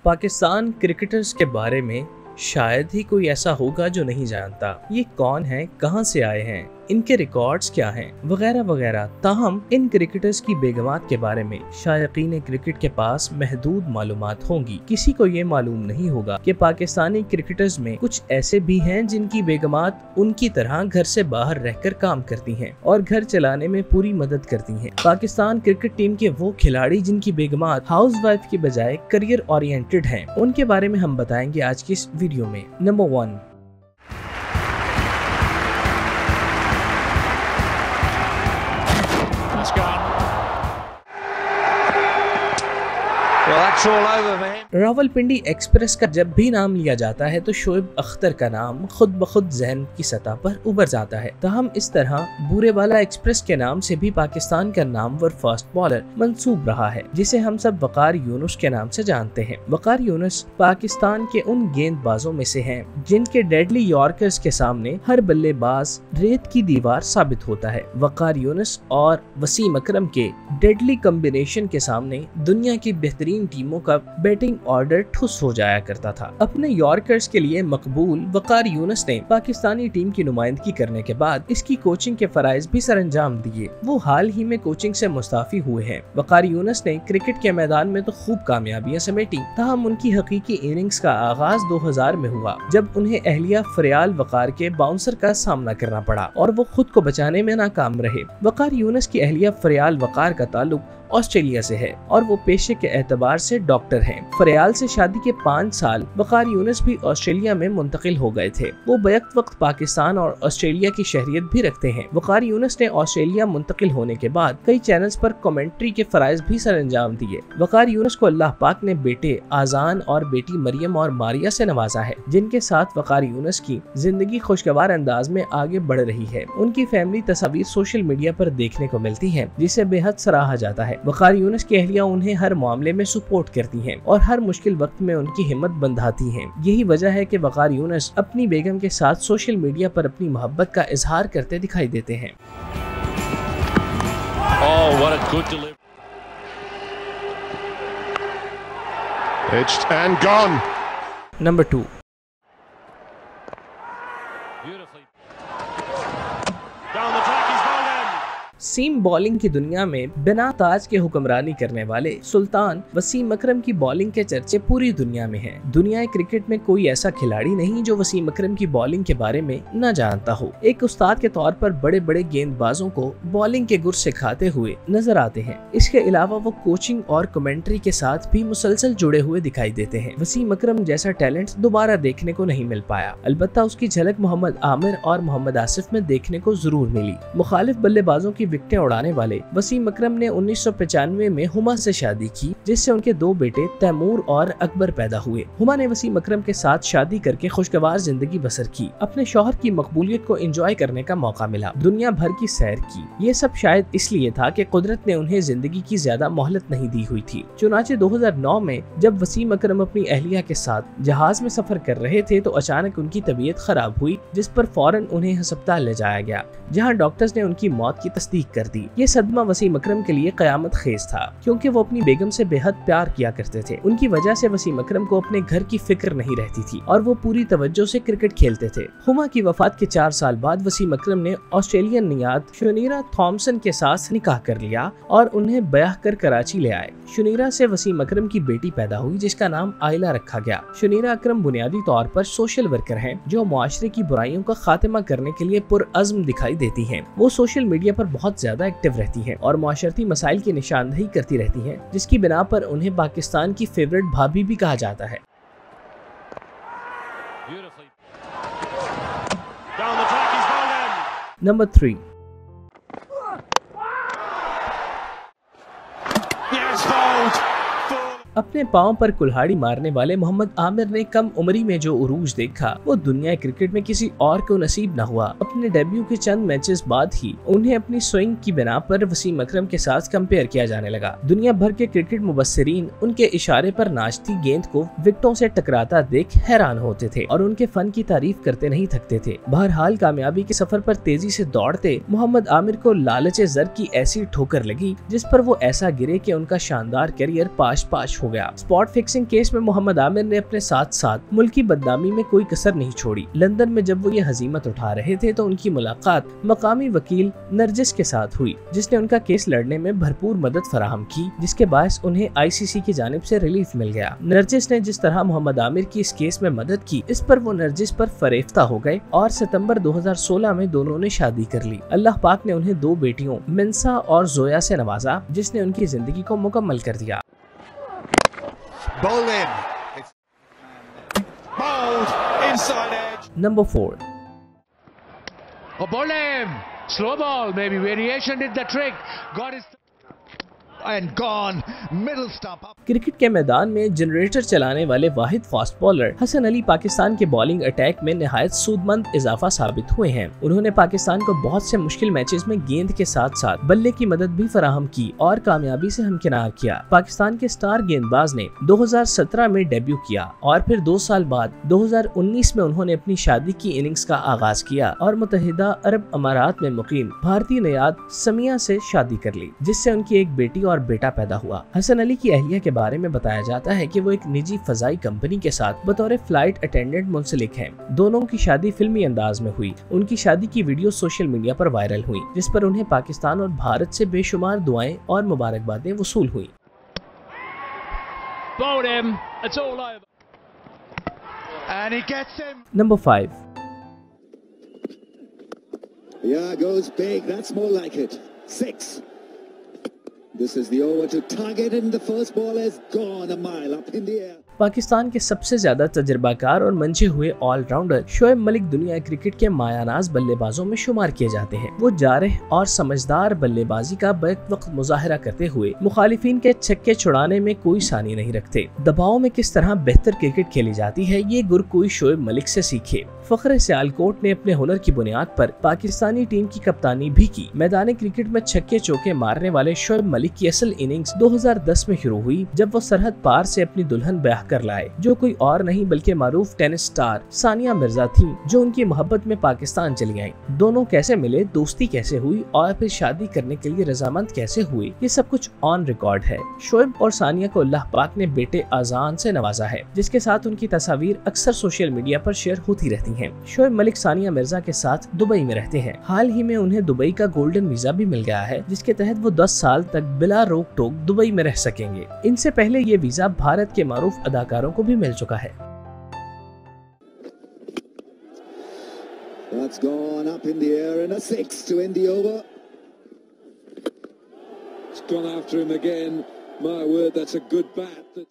Pakistan cricketers के बारे में शायद ही कोई ऐसा होगा जो नहीं जानता ये कौन है, कहां से आए हैं, इनके रिकॉर्ड्स क्या हैं, वगैरह वगैरह। ताहम इन क्रिकेटर्स की बेगमात के बारे में शायकीन क्रिकेट के पास महदूद मालूमात होंगी। किसी को ये मालूम नहीं होगा कि पाकिस्तानी क्रिकेटर्स में कुछ ऐसे भी हैं जिनकी बेगमात उनकी तरह घर से बाहर रहकर काम करती हैं और घर चलाने में पूरी मदद करती हैं। पाकिस्तान क्रिकेट टीम के वो खिलाड़ी जिनकी बेगमात हाउसवाइफ की बजाय करियर ओरिएंटेड हैं, उनके बारे में हम बताएंगे आज की इस वीडियो में। नंबर 1, रावलपिंडी एक्सप्रेस का जब भी नाम लिया जाता है तो शोएब अख्तर का नाम खुद ब खुद ज़हन की सतह पर उभर जाता है। ताहम इस तरह बूरेवाला एक्सप्रेस के नाम से भी पाकिस्तान का नामवर फास्ट बॉलर मंसूब रहा है, जिसे हम सब वकार यूनुस के नाम से जानते हैं। वकार यूनुस पाकिस्तान के उन गेंदबाजों में से हैं जिनके डेडली यॉर्कर्स के सामने हर बल्लेबाज रेत की दीवार साबित होता है। वकार यूनुस और वसीम अकरम के डेडली कॉम्बिनेशन के सामने दुनिया की बेहतरीन टीमों का बैटिंग ऑर्डर ठुस हो जाया करता था। अपने यॉर्कर्स के लिए मकबूल वकार यूनुस ने पाकिस्तानी टीम की नुमाइंदगी करने के बाद इसकी कोचिंग के फराइज भी सरअंजाम दिए। वो हाल ही में कोचिंग से मुस्ताफी हुए हैं। वकार यूनुस ने क्रिकेट के मैदान में तो खूब कामयाबियां समेटी, ताहम उनकी हकीकी इनिंग्स का आगाज 2000 में हुआ जब उन्हें अहलिया फरियाल वकार के बाउंसर का सामना करना पड़ा और वो खुद को बचाने में नाकाम रहे। वकार यूनुस की अहलिया फरियाल वकार का ताल्लुक ऑस्ट्रेलिया से है और वो पेशे के एतबार से डॉक्टर हैं। फरियाल से शादी के 5 साल वकार यूनुस भी ऑस्ट्रेलिया में मुंतकिल हो गए थे। वो बैक वक्त पाकिस्तान और ऑस्ट्रेलिया की शहरियत भी रखते हैं। वकार यूनुस ने ऑस्ट्रेलिया मुंतकिल होने के बाद कई चैनल्स पर कमेंट्री के फराइज भी सरअंजाम दिए। वकार यूनुस को अल्लाह पाक ने बेटे आजान और बेटी मरियम और मारिया से नवाजा है, जिनके साथ वकार यूनुस की जिंदगी खुशगवार अंदाज में आगे बढ़ रही है। उनकी फैमिली तस्वीर सोशल मीडिया पर देखने को मिलती है, जिसे बेहद सराहा जाता है। वकार यूनुस की अहलिया उन्हें हर मामले में सपोर्ट करती हैं और हर मुश्किल वक्त में उनकी हिम्मत बंधाती हैं। यही वजह है कि वकार यूनुस अपनी बेगम के साथ सोशल मीडिया पर अपनी मोहब्बत का इजहार करते दिखाई देते हैं। नंबर 2, सीम बॉलिंग की दुनिया में बिना ताज के हुक्मरानी करने वाले सुल्तान वसीम अकरम की बॉलिंग के चर्चे पूरी दुनिया में हैं। दुनिया क्रिकेट में कोई ऐसा खिलाड़ी नहीं जो वसीम अकरम की बॉलिंग के बारे में न जानता हो। एक उस्ताद के तौर पर बड़े बड़े गेंदबाजों को बॉलिंग के गुर सिखाते हुए नजर आते हैं। इसके अलावा वो कोचिंग और कमेंट्री के साथ भी मुसलसल जुड़े हुए दिखाई देते हैं। वसीम अकरम जैसा टैलेंट दोबारा देखने को नहीं मिल पाया, अलबत्ता उसकी झलक मोहम्मद आमिर और मोहम्मद आसिफ में देखने को जरूर मिली। मुखालिफ बल्लेबाजों की विकेटें उड़ाने वाले वसीम अकरम ने 1995 में हुमा से शादी की, जिससे उनके 2 बेटे तैमूर और अकबर पैदा हुए। हुमा ने वसीम अकरम के साथ शादी करके खुशगवार जिंदगी बसर की। अपने शौहर की मकबूलियत को एंजॉय करने का मौका मिला, दुनिया भर की सैर की। ये सब शायद इसलिए था कि कुदरत ने उन्हें जिंदगी की ज्यादा मोहलत नहीं दी हुई थी। चुनाचे 2009 में जब वसीम अकरम अपनी अहलिया के साथ जहाज में सफर कर रहे थे तो अचानक उनकी तबीयत खराब हुई, जिस पर फौरन उन्हें अस्पताल ले जाया गया, जहाँ डॉक्टर्स ने उनकी मौत की तस्दीक कर दी। ये सदमा वसीम अकरम के लिए कयामत खेज था, क्योंकि वो अपनी बेगम से बेहद प्यार किया करते थे। उनकी वजह से वसीम अकरम को अपने घर की फिक्र नहीं रहती थी और वो पूरी तवज्जो से क्रिकेट खेलते थे। हुमा की वफात के 4 साल बाद वसीम अकरम ने ऑस्ट्रेलियन नियाद शुनीरा थॉमसन के साथ निकाह कर लिया और उन्हें ब्याह कर कराची ले आए। शुनीरा से वसीम अकरम की बेटी पैदा हुई, जिसका नाम आयला रखा गया। शुनीरा अकरम बुनियादी तौर पर सोशल वर्कर हैं, जो मुआशरे की बुराइयों का खात्मा करने के लिए पुरअज़्म दिखाई देती हैं। वो सोशल मीडिया पर बहुत ज्यादा एक्टिव रहती हैं और मुआशरती मसाइल की निशानदही करती रहती हैं, जिसकी बिना पर उन्हें पाकिस्तान की फेवरेट भाभी भी कहा जाता है। नंबर 3, अपने पांव पर कुल्हाड़ी मारने वाले मोहम्मद आमिर ने कम उम्री में जो उरूज देखा वो दुनिया क्रिकेट में किसी और को नसीब न हुआ। अपने डेब्यू के चंद मैचेस बाद ही उन्हें अपनी स्विंग की बिना पर वसीम अकरम के साथ कंपेयर किया जाने लगा। दुनिया भर के क्रिकेट मुबस्सिरीन उनके इशारे पर नाचती गेंद को विकेटों से टकराता देख हैरान होते थे और उनके फन की तारीफ करते नहीं थकते थे। बहरहाल कामयाबी के सफर पर तेजी से दौड़ते मोहम्मद आमिर को लालचे ज़र की ऐसी ठोकर लगी जिस पर वो ऐसा गिरे कि उनका शानदार करियर पाश पाश बर्दाश्त हो गया। स्पॉट फिक्सिंग केस में मोहम्मद आमिर ने अपने साथ साथ मुल्की बदनामी में कोई कसर नहीं छोड़ी। लंदन में जब वो ये हजीमत उठा रहे थे तो उनकी मुलाकात मकामी वकील नरजिस के साथ हुई, जिसने उनका केस लड़ने में भरपूर मदद फराहम की, जिसके बायस उन्हें ICC की जानिब से रिलीफ मिल गया। नरजिस ने जिस तरह मोहम्मद आमिर की इस केस में मदद की, इस पर वो नरजिस पर फरेफ्ता हो गए और सितंबर 2016 में दोनों ने शादी कर ली। अल्लाह पाक ने उन्हें 2 बेटियों मिंसा और जोया से नवाजा, जिसने उनकी जिंदगी को मुकम्मल कर दिया। Number 4, slow ball, maybe variation did the trick, got his and gone middle stump up. Cricket के मैदान में जनरेटर चलाने वाले वाहिद फास्ट बॉलर हसन अली पाकिस्तान के बॉलिंग अटैक में निहायत सूदमंद इजाफा साबित हुए हैं। उन्होंने पाकिस्तान को बहुत से मुश्किल मैचेस में गेंद के साथ साथ बल्ले की मदद भी फराहम की और कामयाबी से हमकिनार किया। पाकिस्तान के स्टार गेंदबाज ने 2017 में डेब्यू किया और फिर 2 साल बाद 2019 में उन्होंने अपनी शादी की इनिंग्स का आगाज किया और मुत्तहिदा अरब अमारात में मुकीम भारतीय नयाद समिया से शादी कर ली, जिससे उनकी एक बेटी और बेटा पैदा हुआ। हसन अली की अहलिया के बारे में बताया जाता है कि वो एक निजी फजाई कंपनी के साथ बतौर फ्लाइट अटेंडेंट मुंसलिक हैं। दोनों की शादी फिल्मी अंदाज में हुई। उनकी शादी की वीडियो सोशल मीडिया पर वायरल हुई, जिस पर उन्हें पाकिस्तान और भारत से बेशुमार दुआएं और मुबारकबादें वसूल हुई। Number 5, Yeah, goes big. That's more like it. 6. This is the over to target and the first ball has gone a mile up in the air. Pakistan के सबसे ज्यादा तजर्बाकार और मंझे हुए ऑलराउंडर शोएब मलिक दुनिया क्रिकेट के मायानाज बल्लेबाजों में शुमार किए जाते हैं। वो जारह और समझदार बल्लेबाजी का बैक वक्त मुजाहरा करते हुए मुखालिफिन के छक्के छुड़ाने में कोई सानी नहीं रखते। दबाव में किस तरह बेहतर क्रिकेट खेली जाती है, ये गुर कोई शोएब मलिक से सीखे। फखर सियालकोट ने अपने हुनर की बुनियाद पर पाकिस्तानी टीम की कप्तानी भी की। मैदानी क्रिकेट में छक्के चौके मारने वाले शोएब मलिक की असल इनिंग्स 2010 में शुरू हुई, जब वो सरहद पार से अपनी दुल्हन ब्याह कर लाए, जो कोई और नहीं बल्कि मारूफ टेनिस स्टार सानिया मिर्जा थी, जो उनकी मोहब्बत में पाकिस्तान चली आई। दोनों कैसे मिले, दोस्ती कैसे हुई और फिर शादी करने के लिए रजामंद कैसे हुए, ये सब कुछ ऑन रिकॉर्ड है। शोएब और सानिया को अल्लाह पाक ने बेटे आजान से नवाजा है, जिसके साथ उनकी तस्वीर अक्सर सोशल मीडिया पर शेयर होती रहती हैं। शोएब मलिक सानिया मिर्जा के साथ दुबई में रहते हैं। हाल ही में उन्हें दुबई का गोल्डन वीजा भी मिल गया है, जिसके तहत वो 10 साल तक बिला रोक टोक दुबई में रह सकेंगे। इनसे पहले ये वीजा भारत के मारूफ अदाकारों को भी मिल चुका है। That's gone up in the air and a 6 to end the over. It's gone after him again. My word, that's a good bat.